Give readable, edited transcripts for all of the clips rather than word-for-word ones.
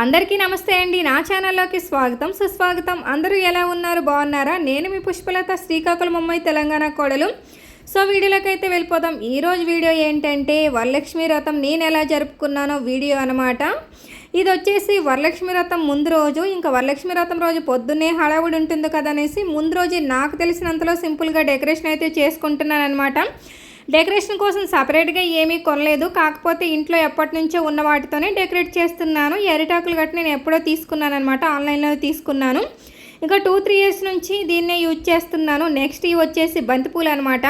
అందరికీ నమస్తే అండి. నా ఛానల్లోకి స్వాగతం సుస్వాగతం. అందరూ ఎలా ఉన్నారు? బాగున్నారా? నేను మీ పుష్పలత, శ్రీకాకుళం అమ్మాయి, తెలంగాణ కోడలు. సో వీడియోలోకి అయితే వెళ్ళిపోదాం. ఈరోజు వీడియో ఏంటంటే వరలక్ష్మి వ్రతం నేను ఎలా జరుపుకున్నానో వీడియో అనమాట. ఇది వచ్చేసి వరలక్ష్మి వ్రతం ముందు రోజు. ఇంకా వరలక్ష్మి వ్రతం రోజు పొద్దున్నే హడావుడి ఉంటుంది కదా అనేసి ముందు రోజు నాకు తెలిసినంతలో సింపుల్గా డెకరేషన్ అయితే చేసుకుంటున్నాను అనమాట. డెకరేషన్ కోసం సపరేట్గా ఏమీ కొనలేదు, కాకపోతే ఇంట్లో ఎప్పటి నుంచో ఉన్న వాటితోనే డెకరేట్ చేస్తున్నాను. ఎరిటాకులు గట్టి నేను ఎప్పుడో తీసుకున్నాను అనమాట, ఆన్లైన్లో తీసుకున్నాను. ఇంకా 2-3 ఇయర్స్ నుంచి దీన్నే యూజ్ చేస్తున్నాను. నెక్స్ట్ ఇవి వచ్చేసి బంతిపూలు అనమాట.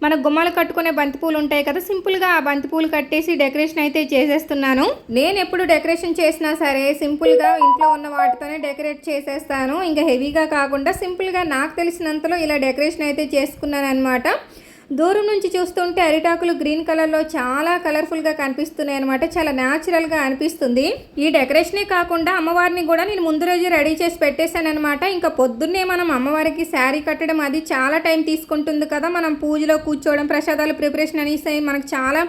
మన గుమ్మాలు కట్టుకునే బంతిపూలు ఉంటాయి కదా, సింపుల్గా ఆ బంతిపూలు కట్టేసి డెకరేషన్ అయితే చేసేస్తున్నాను. నేను ఎప్పుడు డెకరేషన్ చేసినా సరే సింపుల్గా ఇంట్లో ఉన్న వాటితోనే డెకరేట్ చేసేస్తాను. ఇంకా హెవీగా కాకుండా సింపుల్గా నాకు తెలిసినంతలో ఇలా డెకరేషన్ అయితే చేసుకున్నాను అనమాట. దూరం నుంచి చూస్తుంటే అరిటాకులు గ్రీన్ కలర్లో చాలా కలర్ఫుల్గా కనిపిస్తున్నాయి అనమాట. చాలా న్యాచురల్గా అనిపిస్తుంది. ఈ డెకరేషనే కాకుండా అమ్మవారిని కూడా నేను ముందు రోజు రెడీ చేసి పెట్టేశాను అనమాట. ఇంకా పొద్దున్నే మనం అమ్మవారికి శారీ కట్టడం అది చాలా టైం తీసుకుంటుంది కదా. మనం పూజలో కూర్చోవడం, ప్రసాదాలు ప్రిపరేషన్ అనేసి మనకు చాలా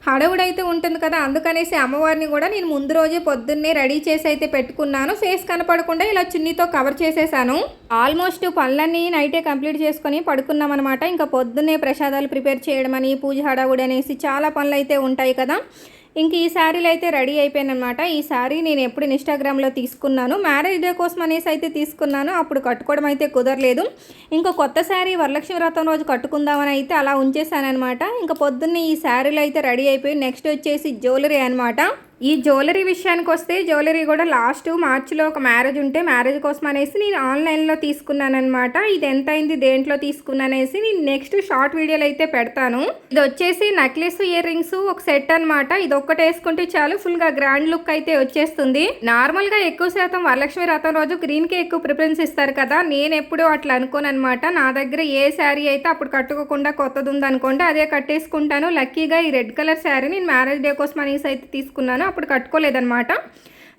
హడావుడైతే ఉంటుంది కదా. అందుకనేసి అమ్మవారిని కూడా నేను ముందు రోజే పొద్దున్నే రెడీ చేసి అయితే పెట్టుకున్నాను. ఫేస్ కనపడకుండా ఇలా చున్నీతో కవర్ చేసేసాను. ఆల్మోస్ట్ పనులన్నీ నైటే కంప్లీట్ చేసుకొని పడుకున్నాం అనమాట. ఇంకా పొద్దున్నే ప్రసాదాలు ప్రిపేర్ చేయడం అని, పూజ హడావుడి అనేసి చాలా పనులు అయితే ఉంటాయి కదా. ఇంక ఈ శారీలు అయితే రెడీ అయిపోయాను అనమాట. ఈ శారీ నేను ఎప్పుడు ఇన్స్టాగ్రామ్లో తీసుకున్నాను, మ్యారేజ్ డే కోసం అనేసి అయితే తీసుకున్నాను. అప్పుడు కట్టుకోవడం అయితే కుదరలేదు. ఇంకా కొత్త శారీ వరలక్ష్మి వ్రతం రోజు కట్టుకుందామని అయితే అలా ఉంచేసాను అనమాట. ఇంకా పొద్దున్నే ఈ శారీలు అయితే రెడీ అయిపోయి నెక్స్ట్ వచ్చేసి జ్యువెలరీ అనమాట. ఈ జ్యువెలరీ విషయానికి వస్తే జ్యువెలరీ కూడా లాస్ట్ మార్చిలో ఒక మ్యారేజ్ ఉంటే మ్యారేజ్ కోసం అనేసి నేను ఆన్లైన్లో తీసుకున్నాను అనమాట. ఇది ఎంత అయింది, దేంట్లో తీసుకున్నానేసి నేను నెక్స్ట్ షార్ట్ వీడియోలు అయితే పెడతాను. ఇది వచ్చేసి నెక్లెస్, ఇయర్ రింగ్స్ ఒక సెట్ అనమాట. ఇది ఒక్కటి వేసుకుంటే చాలు, ఫుల్గా గ్రాండ్ లుక్ అయితే వచ్చేస్తుంది. నార్మల్గా ఎక్కువ శాతం వరలక్ష్మి వ్రతం రోజు గ్రీన్కే ఎక్కువ ప్రిఫరెన్స్ ఇస్తారు కదా. నేను ఎప్పుడు అట్లా అనుకోను అనమాట. నా దగ్గర ఏ శారీ అయితే అప్పుడు కట్టుకోకుండా కొత్తది ఉందనుకోండి అదే కట్టేసుకుంటాను. లక్కీగా ఈ రెడ్ కలర్ శారీ నేను మ్యారేజ్ డే కోసం అనేసి అయితే తీసుకున్నాను. అప్పుడు కట్టుకోలేదన్నమాట.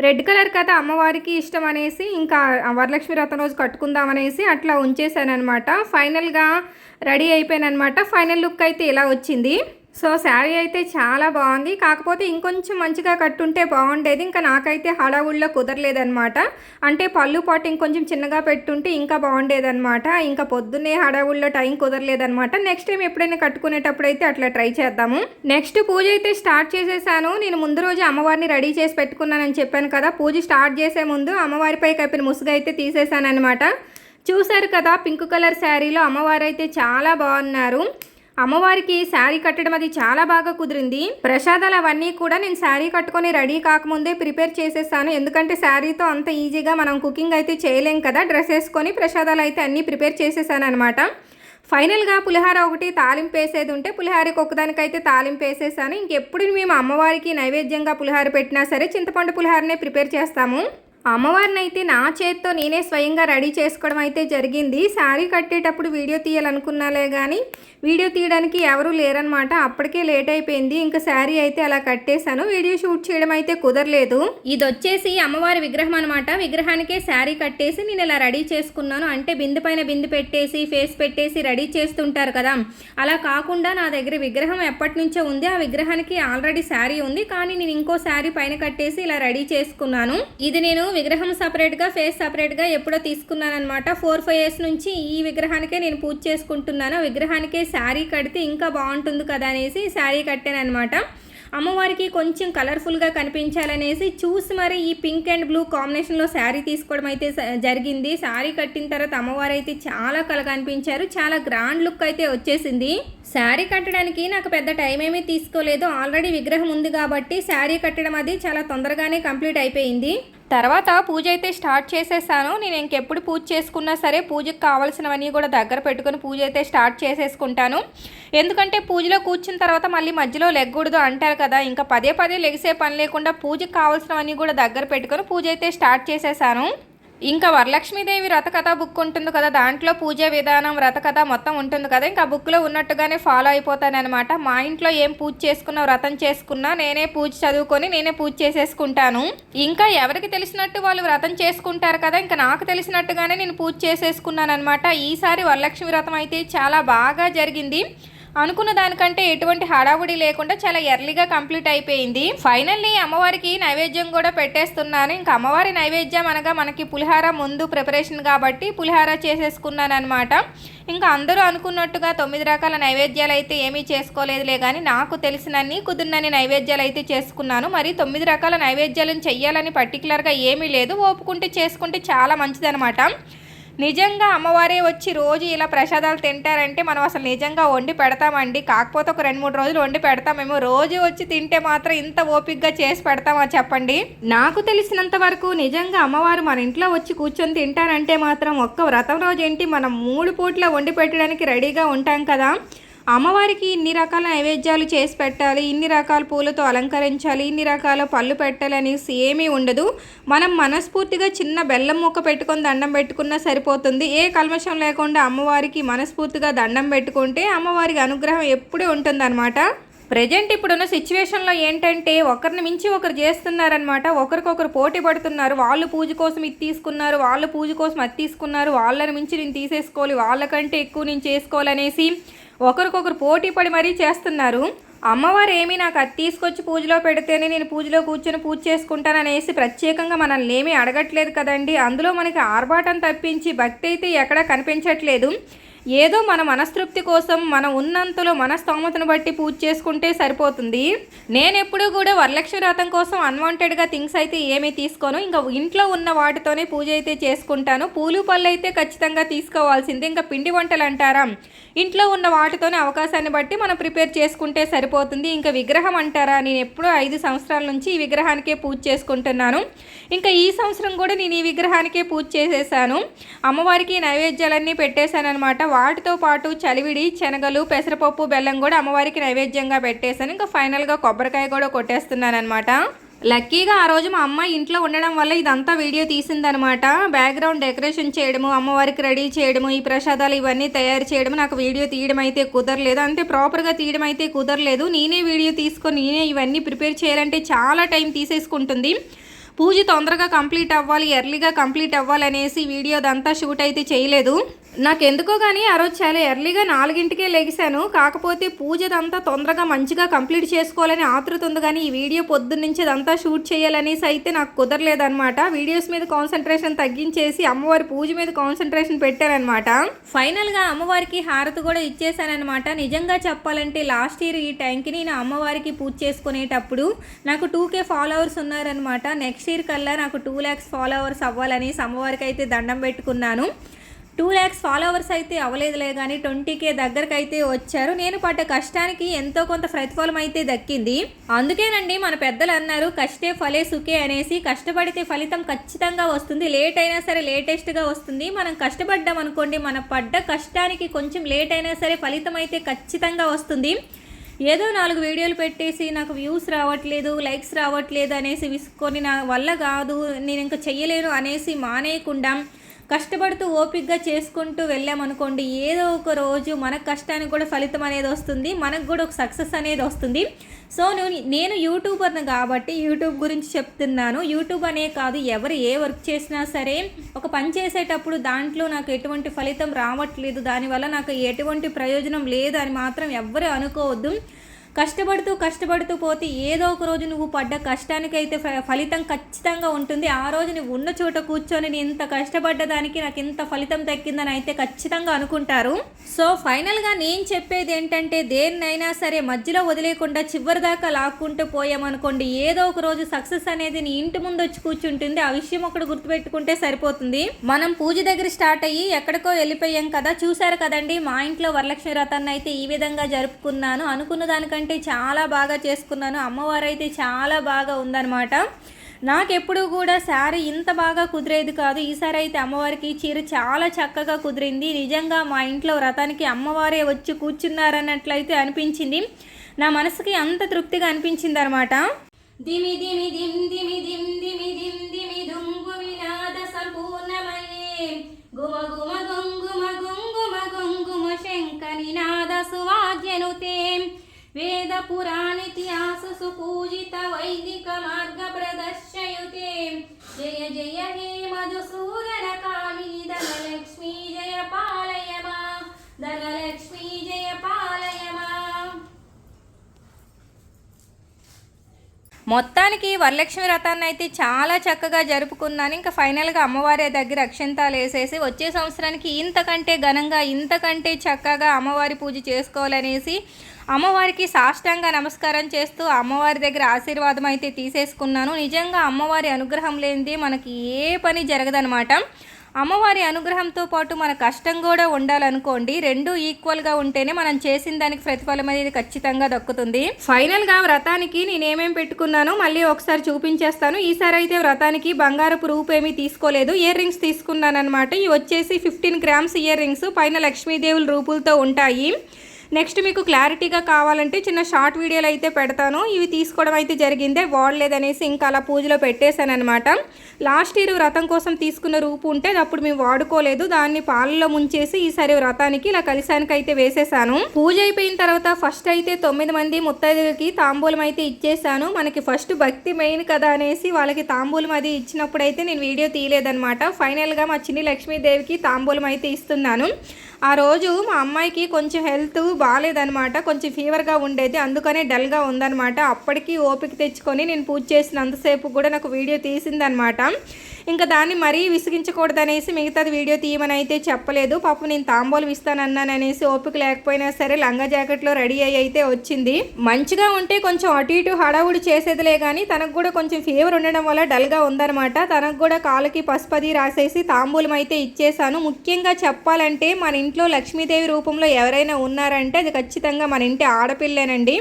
రెడ్ కలర్ కదా అమ్మవారికి ఇష్టం అనేసి ఇంకా వరలక్ష్మి వ్రతం రోజు కట్టుకుందామనేసి అట్లా ఉంచేసాను అనమాట. ఫైనల్గా రెడీ అయిపోయాను అనమాట. ఫైనల్ లుక్ అయితే ఇలా వచ్చింది. సో శారీ అయితే చాలా బాగుంది, కాకపోతే ఇంకొంచెం మంచిగా కట్టుంటే బాగుండేది. ఇంకా నాకైతే హడావుల్లో కుదరలేదనమాట. అంటే పళ్ళు పాటు ఇంకొంచెం చిన్నగా పెట్టుంటే ఇంకా బాగుండేదన్నమాట. ఇంకా పొద్దున్నే హడావుల్లో టైం కుదరలేదనమాట. నెక్స్ట్ టైం ఎప్పుడైనా కట్టుకునేటప్పుడు అయితే అట్లా ట్రై చేద్దాము. నెక్స్ట్ పూజ అయితే స్టార్ట్ చేసేసాను. నేను ముందు రోజు అమ్మవారిని రెడీ చేసి పెట్టుకున్నానని చెప్పాను కదా. పూజ స్టార్ట్ చేసే ముందు అమ్మవారిపై కప్పిన ముసుగు అయితే తీసేసాను అనమాట. చూశారు కదా, పింక్ కలర్ శారీలో అమ్మవారు అయితే చాలా బాగున్నారు. అమ్మవారికి శారీ కట్టడం అది చాలా బాగా కుదిరింది. ప్రసాదాలు అవన్నీ కూడా నేను శారీ కట్టుకొని రెడీ కాకముందే ప్రిపేర్ చేసేసాను. ఎందుకంటే శారీతో అంత ఈజీగా మనం కుకింగ్ అయితే చేయలేం కదా. డ్రెస్ వేసుకొని ప్రసాదాలు అయితే అన్నీ ప్రిపేర్ చేసేసాను అనమాట. ఫైనల్గా పులిహార ఒకటి తాలింపు వేసేది ఉంటే పులిహారకి ఒకదానికైతే తాలింపు వేసేసాను. ఇంకెప్పుడు మేము అమ్మవారికి నైవేద్యంగా పులిహార పెట్టినా సరే చింతపండు పులిహారనే ప్రిపేర్ చేస్తాము. అమ్మవారిని అయితే నా చేత్తో నేనే స్వయంగా రెడీ చేసుకోవడం అయితే జరిగింది. శారీ కట్టేటప్పుడు వీడియో తీయాలనుకున్నాలే కానీ వీడియో తీయడానికి ఎవరూ లేరనమాట. అప్పటికే లేట్ అయిపోయింది. ఇంకా శారీ అయితే అలా కట్టేశాను. వీడియో షూట్ చేయడం అయితే కుదరలేదు. ఇది వచ్చేసి అమ్మవారి విగ్రహం అనమాట. విగ్రహానికే శారీ కట్టేసి నేను ఇలా రెడీ చేసుకున్నాను. అంటే బిందు పైన బిందు పెట్టేసి ఫేస్ పెట్టేసి రెడీ చేస్తుంటారు కదా, అలా కాకుండా నా దగ్గర విగ్రహం ఎప్పటి నుంచో ఉంది. ఆ విగ్రహానికి ఆల్రెడీ శారీ ఉంది, కానీ నేను ఇంకో శారీ పైన కట్టేసి ఇలా రెడీ చేసుకున్నాను. ఇది నేను విగ్రహం సపరేట్గా ఫేస్ సపరేట్గా ఎప్పుడో తీసుకున్నాను అనమాట. 4-5 ఇయర్స్ నుంచి ఈ విగ్రహానికే నేను పూజ చేసుకుంటున్నాను. విగ్రహానికే శారీ కడితే ఇంకా బాగుంటుంది కదా అనేసి శారీ కట్టాను అనమాట. అమ్మవారికి కొంచెం కలర్ఫుల్గా కనిపించాలనేసి చూసి మరి ఈ పింక్ అండ్ బ్లూ కాంబినేషన్లో శారీ తీసుకోవడం అయితే జరిగింది. శారీ కట్టిన తర్వాత అమ్మవారు అయితే చాలా కలగా కనిపించారు. చాలా గ్రాండ్ లుక్ అయితే వచ్చేసింది. శారీ కట్టడానికి నాకు పెద్ద టైం ఏమీ తీసుకోలేదు. ఆల్రెడీ విగ్రహం ఉంది కాబట్టి శారీ కట్టడం అది చాలా తొందరగానే కంప్లీట్ అయిపోయింది. తర్వాత పూజ అయితే స్టార్ట్ చేసేసాను. నేను ఇంకెప్పుడు పూజ చేసుకున్నా సరే పూజకు కావాల్సినవన్నీ కూడా దగ్గర పెట్టుకొని పూజ అయితే స్టార్ట్ చేసేసుకుంటాను. ఎందుకంటే పూజలో కూర్చున్న తర్వాత మళ్ళీ మధ్యలో లెగ్గకూడదు అంటారు కదా. ఇంకా పదే పదే లెగిసే పని లేకుండా పూజకు కావాల్సినవన్నీ కూడా దగ్గర పెట్టుకొని పూజ అయితే స్టార్ట్ చేసేసాను. ఇంకా వరలక్ష్మీదేవి వ్రతకథ బుక్ ఉంటుంది కదా, దాంట్లో పూజ విధానం వ్రతకథ మొత్తం ఉంటుంది కదా. ఇంకా బుక్లో ఉన్నట్టుగానే ఫాలో అయిపోతాను అనమాట. మా ఇంట్లో ఏం పూజ చేసుకున్నా వ్రతం చేసుకున్నా నేనే పూజ చదువుకొని నేనే పూజ చేసేసుకుంటాను. ఇంకా ఎవరికి తెలిసినట్టు వాళ్ళు వ్రతం చేసుకుంటారు కదా, ఇంకా నాకు తెలిసినట్టుగానే నేను పూజ చేసేసుకున్నాను అనమాట. ఈసారి వరలక్ష్మి వ్రతం అయితే చాలా బాగా జరిగింది. అనుకున్న దానికంటే ఎటువంటి హడావుడి లేకుండా చాలా ఎర్లీగా కంప్లీట్ అయిపోయింది. ఫైనల్లీ అమ్మవారికి నైవేద్యం కూడా పెట్టేస్తున్నాను. ఇంకా అమ్మవారి నైవేద్యం అనగా మనకి పులిహార ముందు ప్రిపరేషన్ కాబట్టి పులిహార చేసేసుకున్నాను అనమాట. ఇంకా అందరూ అనుకున్నట్టుగా 9 రకాల నైవేద్యాలు అయితే ఏమీ చేసుకోలేదులే, కానీ నాకు తెలిసినన్ని కుదిరినన్ని నైవేద్యాలు అయితే చేసుకున్నాను. మరి 9 రకాల నైవేద్యాలను చెయ్యాలని పర్టికులర్గా ఏమీ లేదు, ఓపుకుంటే చేసుకుంటే చాలా మంచిదనమాట. నిజంగా అమ్మవారే వచ్చి రోజు ఇలా ప్రసాదాలు తింటారంటే మనం అసలు నిజంగా వండి పెడతామండి. కాకపోతే ఒక 2-3 రోజులు వండి పెడతామేమో, రోజు వచ్చి తింటే మాత్రం ఇంత ఓపికగా చేసి పెడతామా చెప్పండి. నాకు తెలిసినంత వరకు నిజంగా అమ్మవారు మన ఇంట్లో వచ్చి కూర్చొని తింటారంటే మాత్రం ఒక్క వ్రతం రోజు ఏంటి మనం 3 పూట్ల వండి పెట్టడానికి రెడీగా ఉంటాం కదా. అమ్మవారికి ఇన్ని రకాల నైవేద్యాలు చేసి పెట్టాలి, ఇన్ని రకాల పూలతో అలంకరించాలి, ఇన్ని రకాల పళ్ళు పెట్టాలి అనేసి ఏమీ ఉండదు. మనం మనస్ఫూర్తిగా చిన్న బెల్లం ముక్క పెట్టుకొని దండం పెట్టుకున్నా సరిపోతుంది. ఏ కల్మషం లేకుండా అమ్మవారికి మనస్ఫూర్తిగా దండం పెట్టుకుంటే అమ్మవారికి అనుగ్రహం ఎప్పుడూ ఉంటుందన్నమాట. ప్రజెంట్ ఇప్పుడున్న సిచ్యువేషన్లో ఏంటంటే ఒకరిని మించి ఒకరు చేస్తున్నారనమాట. ఒకరికొకరు పోటీ పడుతున్నారు. వాళ్ళు పూజ కోసం ఇది తీసుకున్నారు, వాళ్ళు పూజ కోసం అది తీసుకున్నారు, వాళ్ళని మించి నేను తీసేసుకోవాలి, వాళ్ళకంటే ఎక్కువ నేను చేసుకోవాలనేసి ఒకరికొకరు పోటీ పడి మరీ చేస్తున్నారు. అమ్మవారు ఏమీ నాకు అది తీసుకొచ్చి పూజలో పెడితేనే నేను పూజలో కూర్చొని పూజ చేసుకుంటాననేసి ప్రత్యేకంగా మనల్ని ఏమీ అడగట్లేదు కదండి. అందులో మనకి ఆర్భాటం తప్పించి భక్తి అయితే ఎక్కడా కనిపించట్లేదు. ఏదో మన మనస్తృప్తి కోసం మనం ఉన్నంతలో మన స్తోమతను బట్టి పూజ చేసుకుంటే సరిపోతుంది. నేను ఎప్పుడూ కూడా వరలక్ష్మి వ్రతం కోసం అన్వాంటెడ్గా థింగ్స్ అయితే ఏమీ తీసుకోను. ఇంకా ఇంట్లో ఉన్న వాటితోనే పూజ అయితే చేసుకుంటాను. పూలు పళ్ళు అయితే ఖచ్చితంగా తీసుకోవాల్సిందే. ఇంకా పిండి వంటలు అంటారా, ఇంట్లో ఉన్న వాటితోనే అవకాశాన్ని బట్టి మనం ప్రిపేర్ చేసుకుంటే సరిపోతుంది. ఇంకా విగ్రహం అంటారా, నేను ఎప్పుడూ 5 సంవత్సరాల నుంచి ఈ విగ్రహానికే పూజ చేసుకుంటున్నాను. ఇంకా ఈ సంవత్సరం కూడా నేను ఈ విగ్రహానికే పూజ చేసేసాను. అమ్మవారికి నైవేద్యాలన్నీ పెట్టేశాను అనమాట. వాటితో పాటు చలివిడి, శనగలు, పెసరపప్పు, బెల్లం కూడా అమ్మవారికి నైవేద్యంగా పెట్టేశాను. ఇంకా ఫైనల్గా కొబ్బరికాయ కూడా కొట్టేస్తున్నాను అనమాట. లక్కీగా ఆ రోజు మా అమ్మ ఇంట్లో ఉండడం వల్ల ఇదంతా వీడియో తీసిందనమాట. బ్యాక్గ్రౌండ్ డెకరేషన్ చేయడము, అమ్మవారికి రెడీ చేయడము, ఈ ప్రసాదాలు ఇవన్నీ తయారు చేయడం నాకు వీడియో తీయడం అయితే కుదరలేదు. అంటే ప్రాపర్గా తీయడం అయితే కుదరలేదు. నేనే వీడియో తీసుకొని నేనే ఇవన్నీ ప్రిపేర్ చేయాలంటే చాలా టైం తీసేసుకుంటుంది. పూజ తొందరగా కంప్లీట్ అవ్వాలి, ఎర్లీగా కంప్లీట్ అవ్వాలనేసి వీడియోదంతా షూట్ అయితే చేయలేదు. నాకెందుకో కానీ ఆ రోజు చాలా ఎర్లీగా 4ంటికే లెగిశాను. కాకపోతే పూజదంతా తొందరగా మంచిగా కంప్లీట్ చేసుకోవాలని ఆతృత ఉంది, కానీ ఈ వీడియో పొద్దున్నుంచి అదంతా షూట్ చేయాలనేసి అయితే నాకు కుదరలేదనమాట. వీడియోస్ మీద కాన్సన్ట్రేషన్ తగ్గించేసి అమ్మవారి పూజ మీద కాన్సన్ట్రేషన్ పెట్టానమాట. ఫైనల్గా అమ్మవారికి హారతి కూడా ఇచ్చేసానమాట. నిజంగా చెప్పాలంటే లాస్ట్ ఇయర్ ఈ టైంకి నేను అమ్మవారికి పూజ చేసుకునేటప్పుడు నాకు 2K ఫాలోవర్స్ ఉన్నారనమాట. నెక్స్ట్ ఇయర్ కల్లా నాకు 2 lakhs ఫాలోవర్స్ అవ్వాలని అమ్మవారికి అయితే దండం పెట్టుకున్నాను. 2 lakhs ఫాలోవర్స్ అయితే అవ్వలేదులే, కానీ 20K దగ్గరకు అయితే వచ్చారు. నేను పడ్డ కష్టానికి ఎంతో కొంత ప్రతిఫలం అయితే దక్కింది. అందుకేనండి మన పెద్దలు అన్నారు, కష్టే ఫలే సుఖే అనేసి. కష్టపడితే ఫలితం ఖచ్చితంగా వస్తుంది. లేట్ అయినా సరే లేటెస్ట్గా వస్తుంది. మనం కష్టపడ్డాం అనుకోండి, మన పడ్డ కష్టానికి కొంచెం లేట్ అయినా సరే ఫలితం అయితే ఖచ్చితంగా వస్తుంది. ఏదో 4 వీడియోలు పెట్టేసి నాకు వ్యూస్ రావట్లేదు, లైక్స్ రావట్లేదు అనేసి విసుక్కొని నా వల్ల కాదు, నేను ఇంకా చెయ్యలేను అనేసి మానేయకుండా కష్టపడుతూ ఓపికగా చేసుకుంటూ వెళ్ళామనుకోండి, ఏదో ఒక రోజు మన కష్టానికి కూడా ఫలితం అనేది వస్తుంది, మనకు కూడా ఒక సక్సెస్ అనేది వస్తుంది. సో నేను యూట్యూబర్ని కాబట్టి యూట్యూబ్ గురించి చెప్తున్నాను. యూట్యూబ్ అనే కాదు, ఎవరు ఏ వర్క్ చేసినా సరే ఒక పని చేసేటప్పుడు దాంట్లో నాకు ఎటువంటి ఫలితం రావట్లేదు, దానివల్ల నాకు ఎటువంటి ప్రయోజనం లేదు అని మాత్రం ఎవ్వరూ అనుకోవద్దు. కష్టపడుతూ పోతే ఏదో ఒక రోజు నువ్వు పడ్డ కష్టానికైతే ఫలితం ఖచ్చితంగా ఉంటుంది. ఆ రోజు నువ్వు ఉన్న చోట కూర్చొని నేను ఇంత కష్టపడ్డదానికి నాకు ఇంత ఫలితం దక్కిందని అయితే ఖచ్చితంగా అనుకుంటారు. సో ఫైనల్గా నేను చెప్పేది ఏంటంటే, దేన్నైనా సరే మధ్యలో వదిలేకుండా చివరి దాకా లాక్కుంటూ పోయామనుకోండి, ఏదో ఒక రోజు సక్సెస్ అనేది నీ ఇంటి ముందు వచ్చి కూర్చుంటుంది. ఆ విషయం ఒకటి గుర్తుపెట్టుకుంటే సరిపోతుంది. మనం పూజ దగ్గర స్టార్ట్ అయ్యి ఎక్కడికో వెళ్ళిపోయాం కదా. చూసారు కదండి, మా ఇంట్లో వరలక్ష్మి వ్రతాన్ని అయితే ఈ విధంగా జరుపుకున్నాను. అనుకున్న దానికంటే చాలా బాగా చేసుకున్నాను. అమ్మవారు అయితే చాలా బాగా ఉందన్నమాట. నాకెప్పుడు కూడా శారీ ఇంత బాగా కుదిరేది కాదు. ఈసారి అయితే అమ్మవారికి చీర చాలా చక్కగా కుదిరింది. నిజంగా మా ఇంట్లో వ్రతానికి అమ్మవారే వచ్చి కూర్చున్నారన్నట్లయితే అనిపించింది. నా మనసుకి అంత తృప్తిగా అనిపించింది అనమాట. దిమి దిమి దిమ్ దిమి దిమ్ దిమి దిమ్ దిమి దుంగు వినాద సంపూర్ణమయే గుమ గుమ గుంగుమ గుంగుమ గుంగుమ శంకనినాద సువాద్యనుతే వేద పురాణితిహాస సుపూజిత వైదిక మార్గ ప్రదర్శయుతే జయ జయ హే మధుసూదన కామిని ధనలక్ష్మీ జయ పాలయ మా ధనలక్ష్మీ జయ పాలయ మా మొత్తానికి వరలక్ష్మి వ్రతాన్ని అయితే చాలా చక్కగా జరుపుకున్నాను. ఇంకా ఫైనల్గా అమ్మవారి దగ్గర అక్షంతాలు వేసేసి వచ్చే సంవత్సరానికి ఇంతకంటే ఘనంగా ఇంతకంటే చక్కగా అమ్మవారి పూజ చేసుకోవాలనేసి అమ్మవారికి సాష్టాంగ నమస్కారం చేస్తూ అమ్మవారి దగ్గర ఆశీర్వాదం అయితే తీసేసుకున్నాను. నిజంగా అమ్మవారి అనుగ్రహం లేనిది మనకి ఏ పని జరగదనమాట. అమ్మవారి అనుగ్రహంతో పాటు మన కష్టం కూడా ఉండాలనుకోండి, రెండు ఈక్వల్గా ఉంటేనే మనం చేసిన దానికి ప్రతిఫలం అనేది ఖచ్చితంగా దక్కుతుంది. ఫైనల్గా వ్రతానికి నేనేమేమి పెట్టుకున్నానో మళ్ళీ ఒకసారి చూపించేస్తాను. ఈసారి అయితే వ్రతానికి బంగారపు రూపు ఏమీ తీసుకోలేదు, ఇయర్ రింగ్స్ తీసుకున్నాను అనమాట. ఇవి వచ్చేసి 15 గ్రామ్స్ ఇయర్ రింగ్స్, పైన లక్ష్మీదేవుల రూపులతో ఉంటాయి. నెక్స్ట్ మీకు క్లారిటీగా కావాలంటే చిన్న షార్ట్ వీడియోలు అయితే పెడతాను. ఇవి తీసుకోవడం అయితే జరిగిందే, వాడలేదనేసి ఇంకా అలా పూజలో పెట్టేశాను అనమాట. లాస్ట్ ఇయర్ వ్రతం కోసం తీసుకున్న రూపు ఉంటే అప్పుడు మేము వాడుకోలేదు, దాన్ని పాలలో ముంచేసి ఈసారి వ్రతానికి ఇలా కలిసానికి అయితే వేసేసాను. పూజ అయిపోయిన తర్వాత ఫస్ట్ అయితే 9 మంది ముత్తైదులకి తాంబూలం అయితే ఇచ్చేసాను. మనకి ఫస్ట్ భక్తి మెయిన్ కదా అనేసి వాళ్ళకి తాంబూలం అది ఇచ్చినప్పుడు అయితే నేను వీడియో తీయలేదనమాట. ఫైనల్గా మా చిన్ని లక్ష్మీదేవికి తాంబూలం అయితే ఇస్తున్నాను. ఆ రోజు మా అమ్మాయికి కొంచెం హెల్త్ బాగాలేదనమాట, కొంచెం ఫీవర్గా ఉండేది, అందుకనే డల్గా ఉందనమాట. అప్పటికి ఓపిక తెచ్చుకొని నేను పూజ చేసినంతసేపు కూడా నాకు వీడియో తీసిందనమాట. ఇంకా దాన్ని మరీ విసిగించకూడదనేసి మిగతాది వీడియో తీయమని అయితే చెప్పలేదు. పాపం నేను తాంబూలం ఇస్తానన్నాననేసి ఓపిక లేకపోయినా సరే లంగా జాకెట్లో రెడీ అయ్యి అయితే వచ్చింది. మంచిగా ఉంటే కొంచెం అటు ఇటు హడావుడి చేసేదిలే కానీ తనకు కూడా కొంచెం ఫీవర్ ఉండడం వల్ల డల్గా ఉందనమాట. తనకు కూడా కాళ్ళకి పసుపది రాసేసి తాంబూలం అయితే ఇచ్చేసాను. ముఖ్యంగా చెప్పాలంటే మన ఇంట్లో లక్ష్మీదేవి రూపంలో ఎవరైనా ఉన్నారంటే అది ఖచ్చితంగా మన ఇంటి ఆడపిల్లేనండి.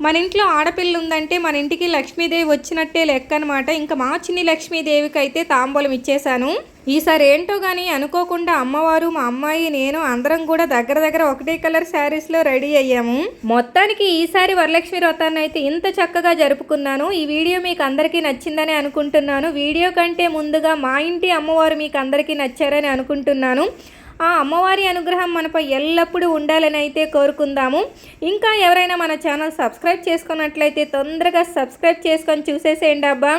మన ఇంట్లో ఆడపిల్ల ఉందంటే మన ఇంటికి లక్ష్మీదేవి వచ్చినట్టే లెక్క అనమాట. ఇంకా మా చిన్ని లక్ష్మీదేవికి అయితే తాంబూలం ఇచ్చేసాను. ఈసారి ఏంటో కానీ అనుకోకుండా అమ్మవారు, మా అమ్మాయి, నేను అందరం కూడా దగ్గర ఒకటే కలర్ శారీస్లో రెడీ అయ్యాము. మొత్తానికి ఈసారి వరలక్ష్మి వ్రతాన్ని అయితే ఇంత చక్కగా జరుపుకున్నాను. ఈ వీడియో మీకు అందరికీ నచ్చిందని అనుకుంటున్నాను. వీడియో కంటే ముందుగా మా ఇంటి అమ్మవారు మీకు అందరికీ నచ్చారని అనుకుంటున్నాను. ఆ అమ్మవారి అనుగ్రహం మనపై ఎల్లప్పుడూ ఉండాలని అయితే కోరుకుందాము. ఇంకా ఎవరైనా మన ఛానల్ సబ్స్క్రైబ్ చేసుకున్నట్లయితే తొందరగా సబ్స్క్రైబ్ చేసుకొని చూసేసేయండి అబ్బా.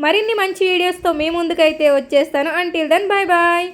మరిన్ని మంచి వీడియోస్తో మీ ముందుకైతే వచ్చేస్తాను. Until then bye bye.